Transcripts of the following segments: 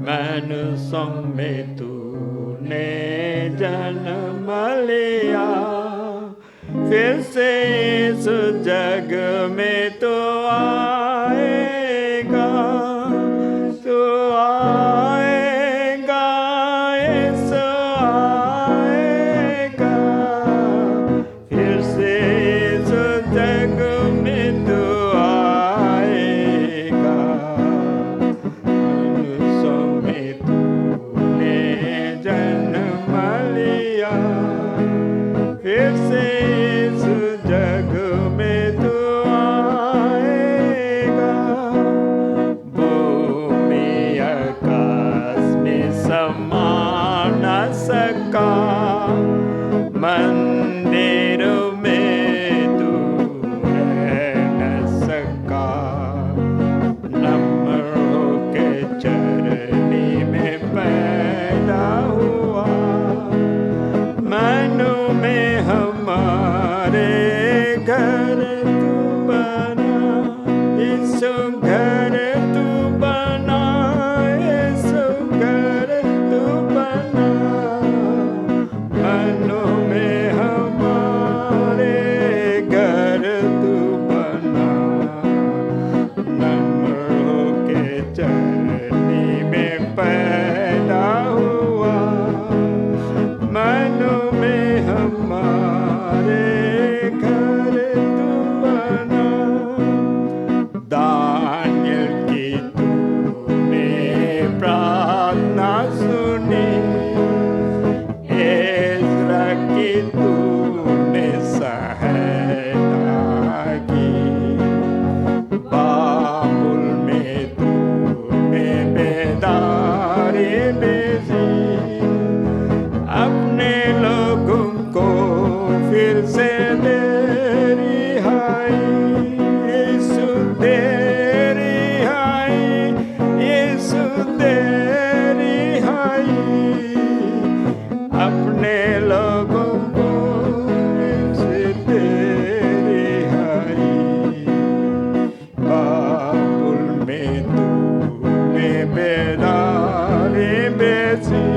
मनुष्यों में तूने जन्म लिया, फिर से इस जग में तो आएगा, तो आएगा, यीशु आएगा, फिर से इस जग में तो आएगा। मनुष्यों में तूने जन्म लिया, फिर से इस जग में तो आएगा। भूमि आकाश में समा न सका, मंदिर में तू रह न सका, नम्र होके चरनी में पैदा हुआ, मनु में हमारे घर तू बना, यीशु घर तू बना, यीशु घर तू बना, मनु में हमारे घर तू बना, नम्र होके चरनी में पैदा हुआ, मनु में हमारे घर तू बना। दानियल की तूने प्रार्थना सुनी, एज्रा की तूने सहायता की, बाबुल में तूने बेदारी भेजी, अपने लोगों को फिर से दे रिहाई, यीशु दे रिहाई, यीशु दे रिहाई, अपने लोगों को फिर से दे रिहाई, बाबुल में तूने बेदारी भेजी,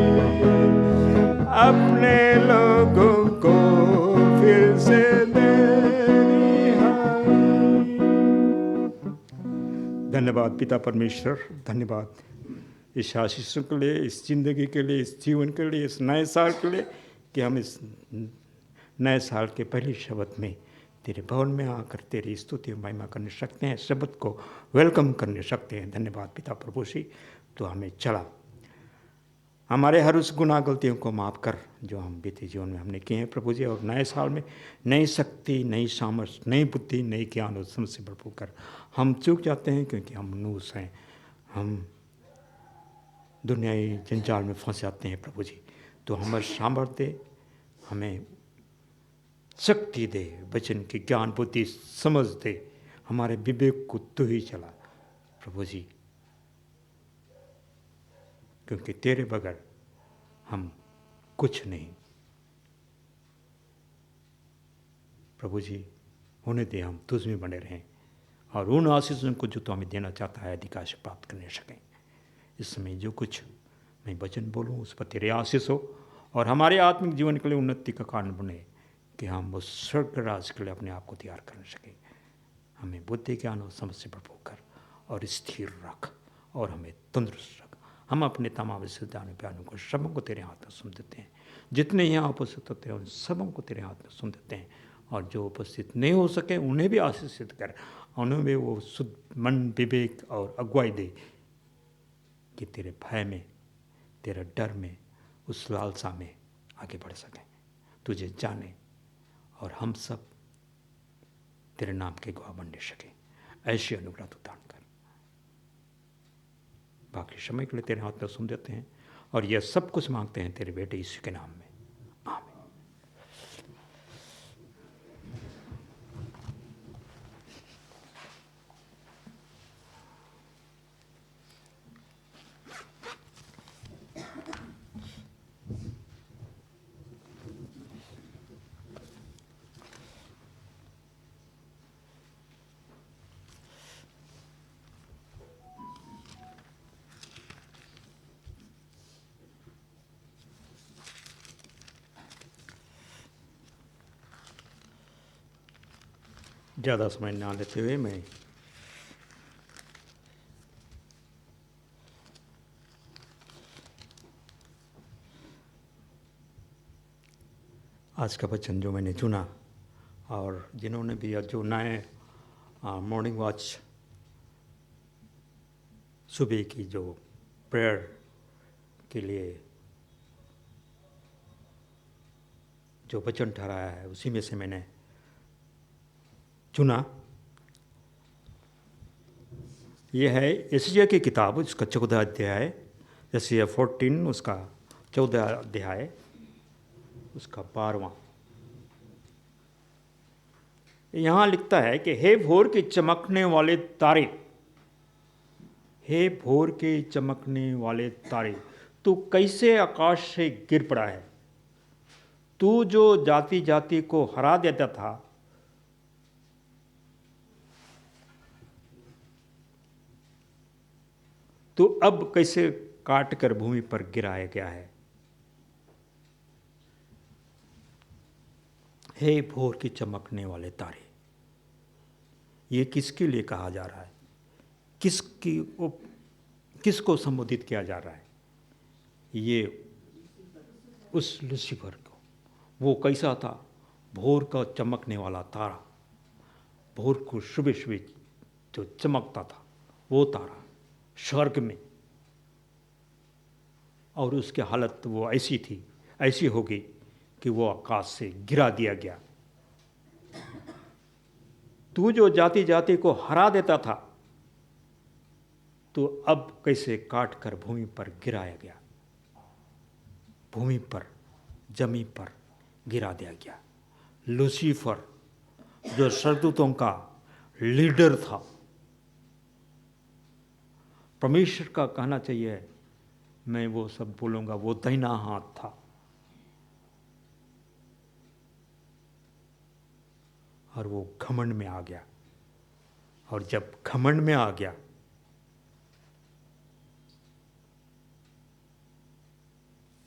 अपने लोगों को फिर से दे रिहाई। धन्यवाद पिता परमेश्वर, धन्यवाद इस आशीषों के लिए, इस जिंदगी के लिए, इस जीवन के लिए, इस नए साल के लिए, कि हम इस नए साल के पहले शब्द में तेरे भवन में आकर तेरी स्तुति और महिमा करने सकते हैं, शब्द को वेलकम करने सकते हैं। धन्यवाद पिता प्रभु जी, तो हमें चला, हमारे हर उस गुनाह गलतियों को माफ़ कर जो हम बीते जीवन में हमने किए हैं प्रभु जी, और नए साल में नई शक्ति, नई सामर्थ्य, नई बुद्धि, नई ज्ञान और समझ से भरपूर कर। हम चूक जाते हैं क्योंकि हम नूस हैं, हम दुनियाई जंजाल में फंस जाते हैं प्रभु जी, तो हमारे सामर्थ्य दे, हमें शक्ति दे, वचन की ज्ञान बुद्धि समझ दे, हमारे विवेक को तू ही चला प्रभु जी, क्योंकि तेरे बगैर हम कुछ नहीं प्रभु जी। होने दे हम तुझ में बने रहें, और उन आशीषों को जो तो हमें देना चाहता है अधिकार से प्राप्त करने सकें। इस समय जो कुछ मैं वचन बोलूँ उस पर तेरे आशीष हो, और हमारे आत्मिक जीवन के लिए उन्नति का कारण बने, कि हम उस स्वर्ग राज के लिए अपने आप को तैयार कर सकें। हमें बुद्धि ज्ञान और समझ से भरपूर कर और स्थिर रख, और हमें तंदुरुस्त रख। हम अपने तमाम विश्वविद्यालयों प्यारों को सबों को तेरे हाथ में सुन देते हैं, जितने यहाँ उपस्थित होते हैं उन सबों को तेरे हाथ में सुन देते हैं, और जो उपस्थित नहीं हो सके उन्हें भी आशीषित कर, उन्हें भी वो शुद्ध मन, विवेक और अगुवाई दे, कि तेरे भय में, तेरे डर में, उस लालसा में आगे बढ़ सकें, तुझे जाने, और हम सब तेरे नाम के गवाह बनने सकें। ऐसी अनुग्रह तू दान कर। बाकी समय के लिए तेरे हाथ में सुन देते हैं, और यह सब कुछ मांगते हैं तेरे बेटे यीशु के नाम में, आमीन। ज़्यादा समय ना लेते हुए मैं आज का वचन जो मैंने चुना, और जिन्होंने भी जो नए मॉर्निंग वॉच सुबह की जो प्रेयर के लिए जो वचन ठहराया है, उसी में से मैंने चुना। यह है यशायाह की किताब, उसका 14 अध्याय, यशायाह 14 उसका 14 अध्याय, उसका 12वां। यहाँ लिखता है कि हे भोर के चमकने वाले तारे, हे भोर के चमकने वाले तारे, तू कैसे आकाश से गिर पड़ा है। तू जो जाति जाति को हरा देता था, तो अब कैसे काट कर भूमि पर गिराया गया है। हे भोर की चमकने वाले तारे, ये किसके लिए कहा जा रहा है, किसको संबोधित किया जा रहा है। ये उस लूसीफर को, वो कैसा था, भोर का चमकने वाला तारा, भोर को सुबह सुबह जो चमकता था वो तारा स्वर्ग में, और उसकी हालत वो ऐसी थी, ऐसी हो गई कि वो आकाश से गिरा दिया गया। तू जो जाति जाति को हरा देता था, तो अब कैसे काट कर भूमि पर गिराया गया, भूमि पर, जमीन पर गिरा दिया गया। लूसीफर जो स्वर्गदूतों का लीडर था, परमेश्वर का कहना चाहिए, मैं वो सब बोलूंगा, वो दाहिना हाथ था, और वो घमंड में आ गया। और जब घमंड में आ गया,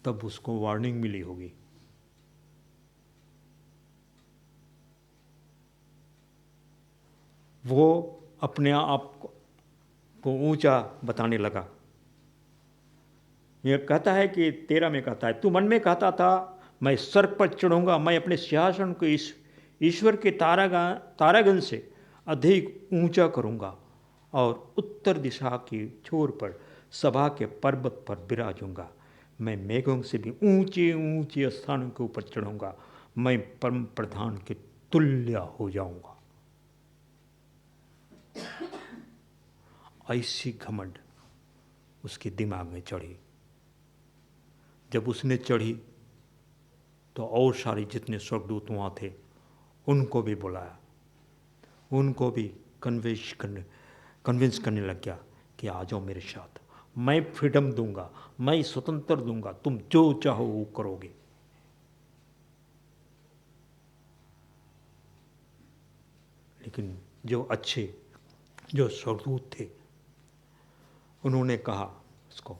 तब उसको वार्निंग मिली होगी। वो अपने आप को ऊंचा बताने लगा। यह कहता है कि 13 में कहता है, तू मन में कहता था मैं सर्प पर चढ़ूंगा, मैं अपने सिंहासन को इस ईश्वर के तारागण से अधिक ऊंचा करूंगा, और उत्तर दिशा की छोर पर सभा के पर्वत पर विराजूंगा। मैं मेघों से भी ऊंचे ऊंचे स्थानों के ऊपर चढ़ूंगा, मैं परम प्रधान के तुल्य हो जाऊंगा। ऐसी घमंड उसके दिमाग में चढ़ी। जब उसने चढ़ी तो और सारे जितने स्वर्गदूत वहाँ थे उनको भी बुलाया, उनको भी कन्विंस करने लग गया कि आ जाओ मेरे साथ, मैं फ्रीडम दूंगा, मैं स्वतंत्र दूंगा, तुम जो चाहो वो करोगे। लेकिन जो अच्छे जो स्वर्गदूत थे, उन्होंने कहा उसको,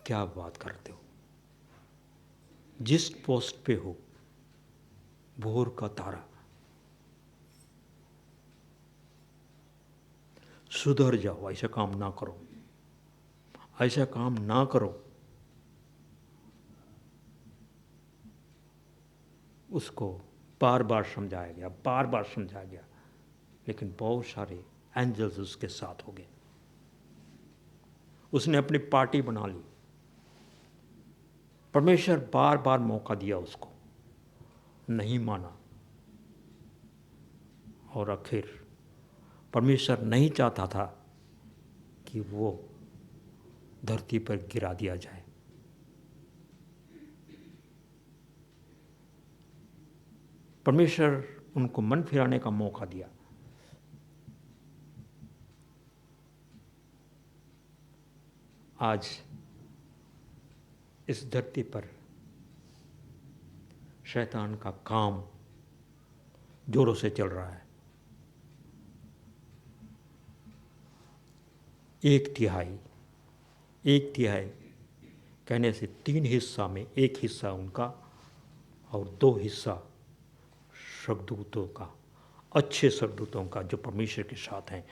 क्या बात करते हो, जिस पोस्ट पे हो, भोर का तारा, सुधर जाओ, ऐसा काम ना करो, ऐसा काम ना करो। उसको बार बार समझाया गया, बार बार समझाया गया, लेकिन बहुत सारे एंजल्स उसके साथ हो गए। उसने अपनी पार्टी बना ली। परमेश्वर बार बार मौका दिया उसको, नहीं माना, और आखिर परमेश्वर नहीं चाहता था कि वो धरती पर गिरा दिया जाए। परमेश्वर उनको मन फिराने का मौका दिया। आज इस धरती पर शैतान का काम जोरों से चल रहा है। 1/3 कहने से 3 हिस्सा में 1 हिस्सा उनका और 2 हिस्सा स्वर्गदूतों का अच्छे स्वर्गदूतों का जो परमेश्वर के साथ हैं।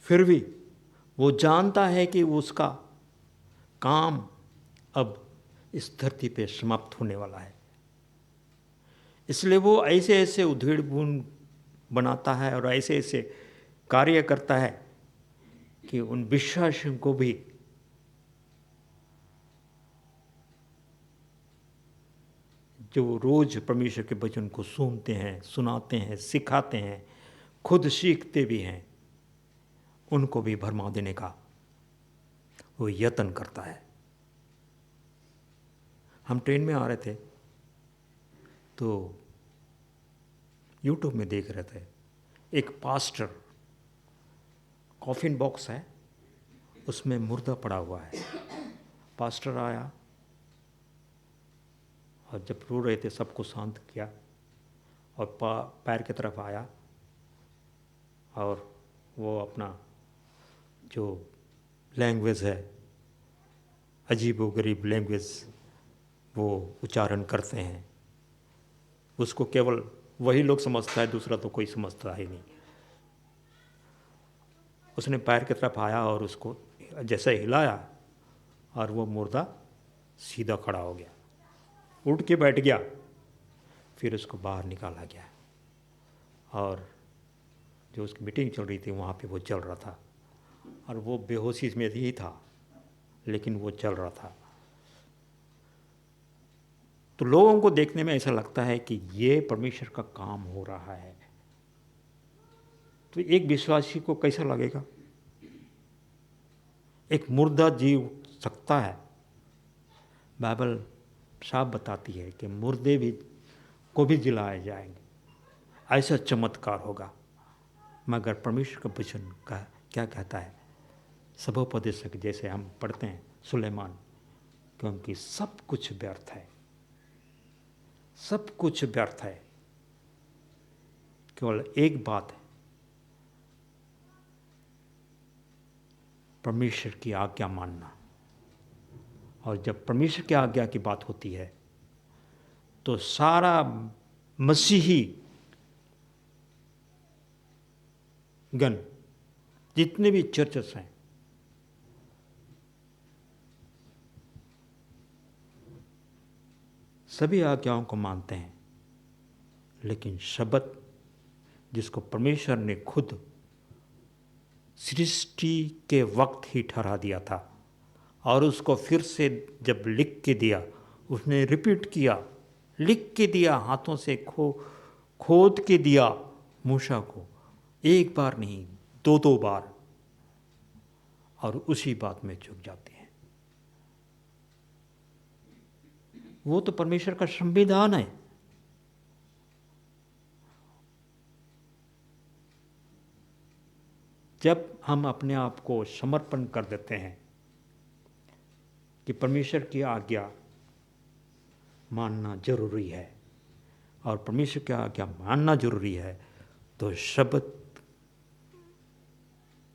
फिर भी वो जानता है कि उसका काम अब इस धरती पे समाप्त होने वाला है, इसलिए वो ऐसे ऐसे उधेड़-बुन बनाता है और ऐसे ऐसे कार्य करता है कि उन विश्वासियों को भी जो रोज परमेश्वर के वचन को सुनते हैं, सुनाते हैं, सिखाते हैं, खुद सीखते भी हैं, उनको भी भरमा देने का वो यत्न करता है। हम ट्रेन में आ रहे थे तो यूट्यूब में देख रहे थे, एक पास्टर, कॉफिन बॉक्स है, उसमें मुर्दा पड़ा हुआ है। पास्टर आया और जब रो रहे थे सबको शांत किया और पैर की तरफ आया और वो अपना जो लैंग्वेज है, अजीबोगरीब लैंग्वेज वो उच्चारण करते हैं, उसको केवल वही लोग समझता है, दूसरा तो कोई समझता ही नहीं। उसने पैर की तरफ आया और उसको जैसे हिलाया और वो मुर्दा सीधा खड़ा हो गया, उठ के बैठ गया। फिर उसको बाहर निकाला गया और जो उसकी मीटिंग चल रही थी वहाँ पे वो चल रहा था और वो बेहोशी में ही था, लेकिन वो चल रहा था। तो लोगों को देखने में ऐसा लगता है कि ये परमेश्वर का काम हो रहा है, तो एक विश्वासी को कैसा लगेगा? एक मुर्दा जीव सकता है? बाइबल साफ बताती है कि मुर्दे भी को भी जिलाए जाएंगे, ऐसा चमत्कार होगा। मगर परमेश्वर का वचन का क्या कहता है? सभोपदेशक जैसे हम पढ़ते हैं सुलेमान, क्योंकि सब कुछ व्यर्थ है, सब कुछ व्यर्थ है, केवल एक बात है, परमेश्वर की आज्ञा मानना। और जब परमेश्वर की आज्ञा की बात होती है तो सारा मसीही गण जितने भी चर्चेस हैं, सभी आज्ञाओं को मानते हैं, लेकिन शब्द जिसको परमेश्वर ने खुद सृष्टि के वक्त ही ठहरा दिया था और उसको फिर से जब लिख के दिया, उसने रिपीट किया, लिख के दिया, हाथों से खोद के दिया मूसा को, एक बार नहीं, दो दो बार, और उसी बात में चूक जाते हैं। वो तो परमेश्वर का संविधान है। जब हम अपने आप को समर्पण कर देते हैं कि परमेश्वर की आज्ञा मानना जरूरी है और परमेश्वर की आज्ञा मानना जरूरी है, तो शब्द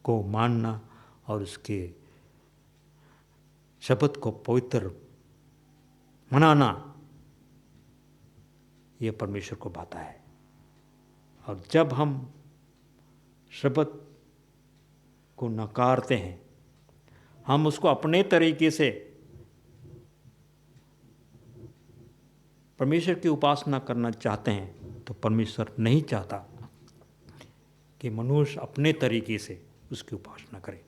को मानना और उसके शब्द को पवित्र मनाना, ये परमेश्वर को भाता है। और जब हम शब्द को नकारते हैं, हम उसको अपने तरीके से परमेश्वर की उपासना करना चाहते हैं, तो परमेश्वर नहीं चाहता कि मनुष्य अपने तरीके से उसकी उपासना करे।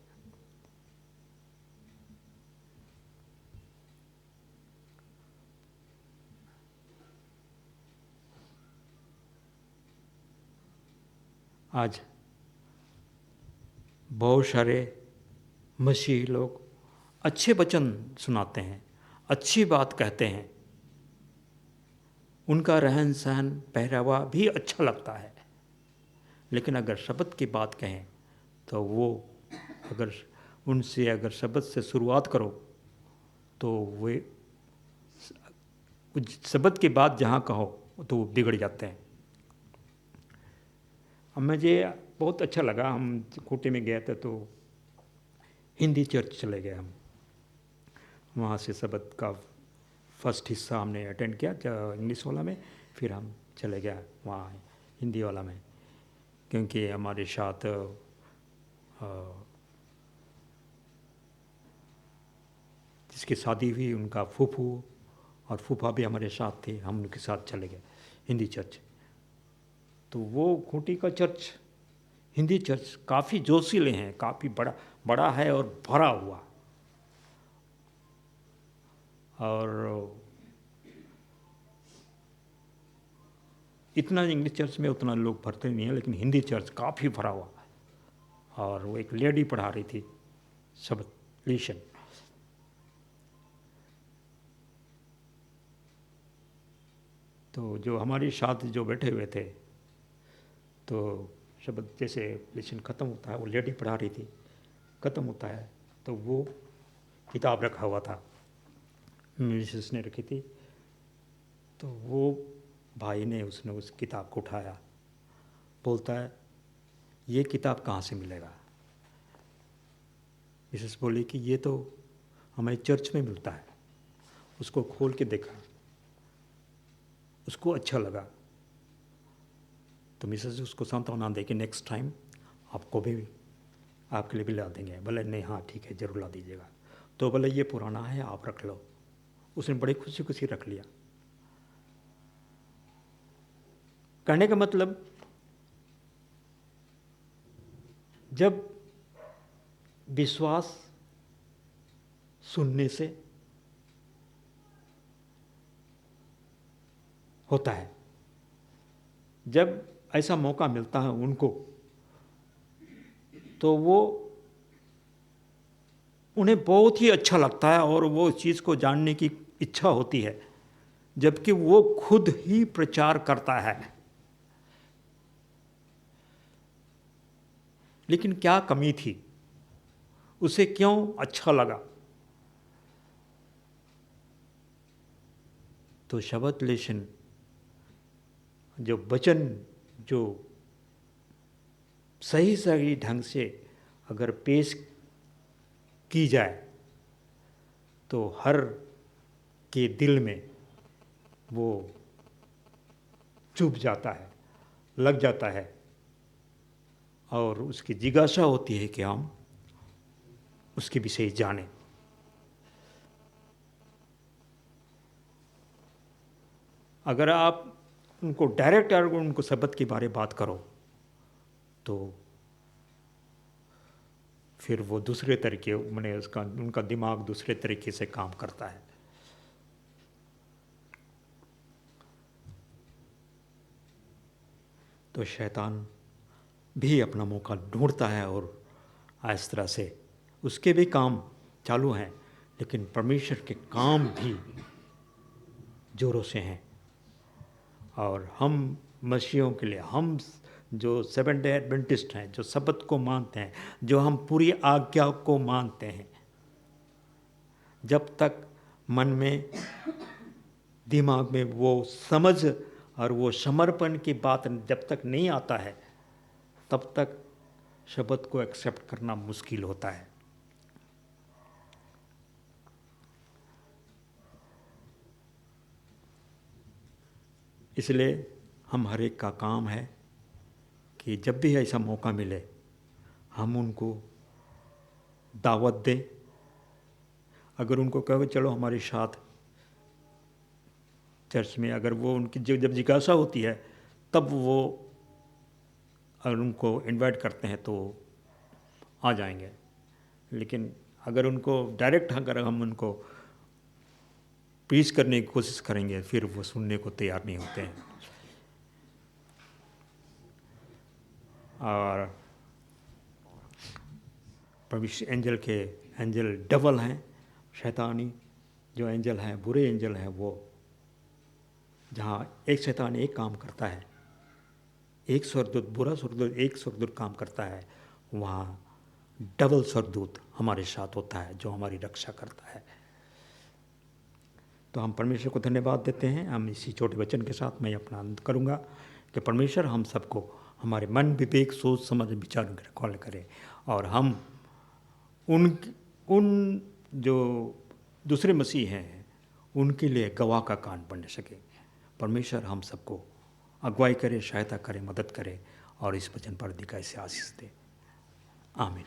आज बहुत सारे मसीही लोग अच्छे वचन सुनाते हैं, अच्छी बात कहते हैं, उनका रहन सहन पहरावा भी अच्छा लगता है, लेकिन अगर शब्द की बात कहें तो वो अगर शब्द से शुरुआत करो तो वे शब्द की बात जहाँ कहो तो वो बिगड़ जाते हैं। अब मुझे बहुत अच्छा लगा, हम कोटे में गए थे तो हिंदी चर्च चले गए हम, वहाँ से शब्द का फर्स्ट हिस्सा हमने अटेंड किया इंग्लिश वाला में, फिर हम चले गए वहाँ हिंदी वाला में, क्योंकि हमारे साथ जिसकी शादी हुई उनका फूफू और फूफा भी हमारे साथ थे, हम उनके साथ चले गए हिंदी चर्च। तो वो खूंटी का चर्च, हिंदी चर्च काफ़ी जोशीले हैं, काफ़ी बड़ा बड़ा है और भरा हुआ। और इतना इंग्लिश चर्च में उतना लोग भरते नहीं हैं, लेकिन हिंदी चर्च काफ़ी भरा हुआ। और वो एक लेडी पढ़ा रही थी शब्द लेशन। तो जो हमारे साथ जो बैठे हुए थे, तो शब्द जैसे लेशन ख़त्म होता है, वो लेडी पढ़ा रही थी, ख़त्म होता है तो वो किताब रखा हुआ था, मिसेस ने रखी थी, तो वो भाई ने उसने उस किताब को उठाया, बोलता है ये किताब कहाँ से मिलेगा। मिसेस बोली कि ये तो हमारे चर्च में मिलता है। उसको खोल के देखा, उसको अच्छा लगा, तो मिसेस उसको सांत्वना दे कि नेक्स्ट टाइम आपको भी, आपके लिए भी ला देंगे। बोले नहीं, हाँ ठीक है, ज़रूर ला दीजिएगा। तो बोले ये पुराना है, आप रख लो। उसने बड़े खुशी खुशी रख लिया। कहने का मतलब, जब विश्वास सुनने से होता है, जब ऐसा मौका मिलता है उनको, तो वो उन्हें बहुत ही अच्छा लगता है और वो चीज़ को जानने की इच्छा होती है, जबकि वो खुद ही प्रचार करता है। लेकिन क्या कमी थी, उसे क्यों अच्छा लगा? तो शब्द लेशन जो वचन जो सही सही ढंग से अगर पेश की जाए तो हर के दिल में वो चुभ जाता है, लग जाता है, और उसकी जिज्ञासा होती है कि हम उसके विषय जानें। अगर आप उनको डायरेक्ट अगर उनको शब्द के बारे में बात करो तो फिर वो दूसरे तरीके, मैंने उसका उनका दिमाग दूसरे तरीके से काम करता है। तो शैतान भी अपना मौका ढूंढता है और इस तरह से उसके भी काम चालू हैं, लेकिन परमेश्वर के काम भी जोरों से हैं। और हम मसीहों के लिए, हम जो सेवन डे एडवेंटिस्ट हैं, जो शब्द को मानते हैं, जो हम पूरी आज्ञा को मानते हैं, जब तक मन में, दिमाग में वो समझ और वो समर्पण की बात जब तक नहीं आता है, तब तक शब्द को एक्सेप्ट करना मुश्किल होता है। इसलिए हम हर एक का काम है कि जब भी ऐसा मौका मिले हम उनको दावत दें। अगर उनको कहो चलो हमारे साथ चर्च में, अगर वो उनकी जब जिज्ञासा होती है तब वो अगर उनको इनवाइट करते हैं तो आ जाएंगे। लेकिन अगर उनको डायरेक्ट अगर हम उनको प्रीच करने की कोशिश करेंगे फिर वो सुनने को तैयार नहीं होते हैं। और परमेश्वर एंजल डबल हैं, शैतानी जो एंजल हैं, बुरे एंजल हैं, वो जहाँ एक शैतान एक काम करता है, एक स्वर्गदूत, बुरा स्वर्गदूत एक स्वर्गदूत काम करता है, वहाँ डबल स्वर्गदूत हमारे साथ होता है जो हमारी रक्षा करता है। तो हम परमेश्वर को धन्यवाद देते हैं। हम इसी छोटे वचन के साथ मैं अपना अंत करूँगा कि परमेश्वर हम सबको हमारे मन, विवेक, सोच, समझ, विचारों की रखवाली करें और हम उन जो दूसरे मसीह हैं, उनके लिए गवाह का कान बन सके। परमेश्वर हम सबको अगुवाई करे, सहायता करे, मदद करे और इस वचन पर अधिकाई से आशीष दे। आमीन।